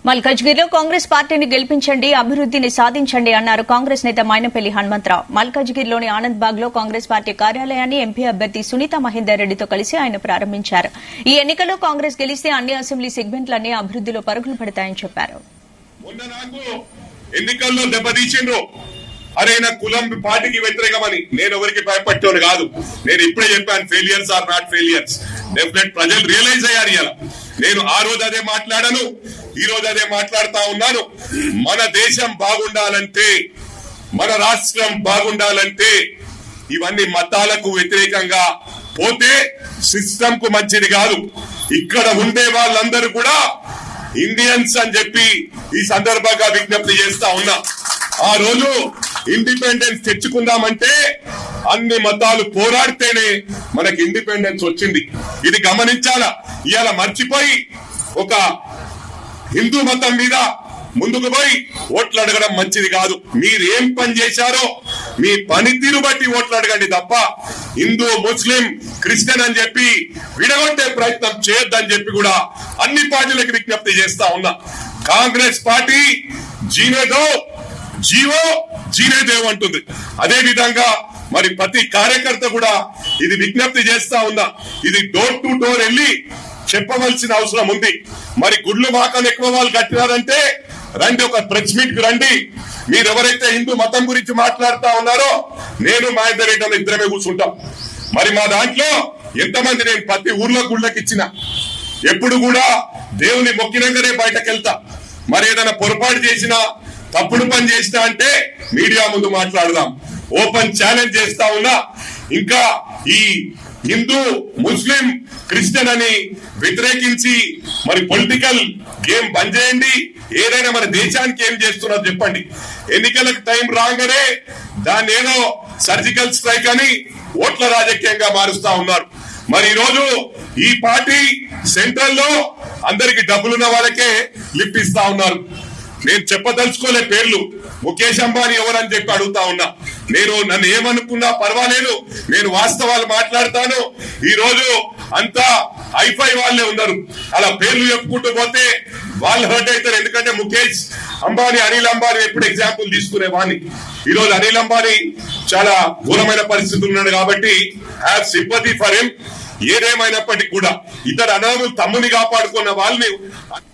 మల్కాజ్గిరిలో కాంగ్రెస్ పార్టీని గెలిపించండి, అభివృద్ధిని సాధించండి అన్నారు కాంగ్రెస్ నేత మైనపల్లి హనుమంతరావు. మల్కాజ్గిరిలోని ఆనంద్ బాగ్ లో కాంగ్రెస్ పార్టీ కార్యాలయాన్ని ఎంపీ అభ్యర్థి సునీత మహేందర్ రెడ్డితో కలిసి ఆయన ప్రారంభించారు. ఈ ఎన్నికల్లో కాంగ్రెస్ గెలిస్తే అన్ని అసెంబ్లీ సెగ్మెంట్లన్నీ అభివృద్ధిలో పరుగులు పడతాయని చెప్పారు. అరే నా కులం పార్టీకి వ్యతిరేకమని నేను ఎవరికి భయపట్టేవాడు కాదు. నేను ఇప్పుడే చెప్పాను, failures are not failures. Definite ప్రజలు రియలైజ్ అయ్యారు. ఇలా నేను ఆ రోజు అదే మాట్లాడాను, ఈ రోజు అదే మాట్లాడుతా ఉన్నాను. మన దేశం బాగుండాలంటే, మన రాష్ట్రం బాగుండాలంటే ఇవన్నీ మతాలకు వ్యతిరేకంగా పోతే సిస్టమ్ కు మంచిది కాదు. ఇక్కడ ఉండే వాళ్ళందరూ కూడా ఇండియన్స్ అని చెప్పి ఈ సందర్భంగా విజ్ఞప్తి చేస్తా ఉన్నా. ఆ రోజు ఇండిపెండెన్స్ తెచ్చుకుందామంటే అన్ని మతాలు పోరాడితేనే మనకి ఇండిపెండెన్స్ వచ్చింది. ఇది గమనించాలా. ఇవాళ మర్చిపోయి ఒక హిందూ మతం మీద ముందుకు పోయి ఓట్లు అడగడం మంచిది కాదు. మీరేం పని చేశారో మీ పనితీరు బట్టి ఓట్లు అడగండి తప్ప హిందూ, ముస్లిం, క్రిస్టియన్ అని చెప్పి విడగొట్టే ప్రయత్నం చేయొద్దని చెప్పి కూడా అన్ని పార్టీలకు విజ్ఞప్తి చేస్తా ఉన్నా. కాంగ్రెస్ పార్టీ జీనేదో జీవో జీనేదేవ్ అంటుంది. అదే విధంగా మరి ప్రతి కార్యకర్త కూడా ఇది విజ్ఞప్తి చేస్తా ఉన్నా. ఇది డోర్ టు డోర్ వెళ్ళి చెప్పవలసిన అవసరం ఉంది. మరి గుడ్లు మాకలు ఎక్కువ వాళ్ళు కట్టినారంటే రండి, ఒక ప్రెస్ మీట్ కు రండి. మీరు ఎవరైతే హిందూ మతం గురించి మాట్లాడుతా ఉన్నారో నేను మా ఇద్దరు ఇద్దరమే కూర్చుంటాం. మరి మా దాంట్లో ఎంతమంది నేను ప్రతి ఊర్లో గుళ్ళకి ఇచ్చిన, ఎప్పుడు కూడా దేవుని మొక్కినంగానే బయటకు వెళ్తా. మరి ఏదైనా పొరపాటు చేసినా, తప్పుడు పని చేసినా అంటే మీడియా ముందు మాట్లాడదాం. ఓపెన్ ఛాలెంజ్ చేస్తా ఉన్నా. ఇంకా ఈ హిందూ, ముస్లిం, క్రిస్టియన్ అని వ్యతిరేకించి మరి పొలిటికల్ గేమ్ బంద్ చేయండి. ఏదైనా మన దేశానికి ఏం చేస్తున్నారు చెప్పండి. ఎన్నికలకు టైం రాగానే దాన్ని ఏదో సర్జికల్ స్ట్రైక్ అని ఓట్ల రాజకీయంగా మారుస్తా ఉన్నారు. మరి ఈ రోజు ఈ పార్టీ సెంట్రల్ లో అందరికి డబ్బులున్న వాళ్ళకే లిఫ్ట్ ఇస్తా ఉన్నారు. నేను చెప్పదలుచుకోలే పేర్లు. ముఖేష్ అంబానీ ఎవరని చెప్పి అడుగుతా ఉన్నా. నేను నన్ను ఏమనుకున్నా పర్వాలేదు, నేను వాస్తవాలు మాట్లాడతాను. ఈ రోజు అంతా హైఫై వాళ్ళే ఉన్నారు. అలా పేర్లు చెప్పుకుంటూ పోతే వాళ్ళు హర్ట్ అవుతారు. ఎందుకంటే ముఖేష్ అంబానీ, అనిల్ అంబానీ ఎప్పుడు ఎగ్జాంపుల్ తీసుకునే వాడిని. ఈ రోజు అనిల్ అంబానీ చాలా ఘోరమైన పరిస్థితులు ఉన్నాడు కాబట్టి హ్యావ్ సింపతి ఫర్ హిమ్. ఏదేమైనప్పటికీ కూడా ఇతర అనాథులు తమ్ముని కాపాడుకున్న వాళ్ళని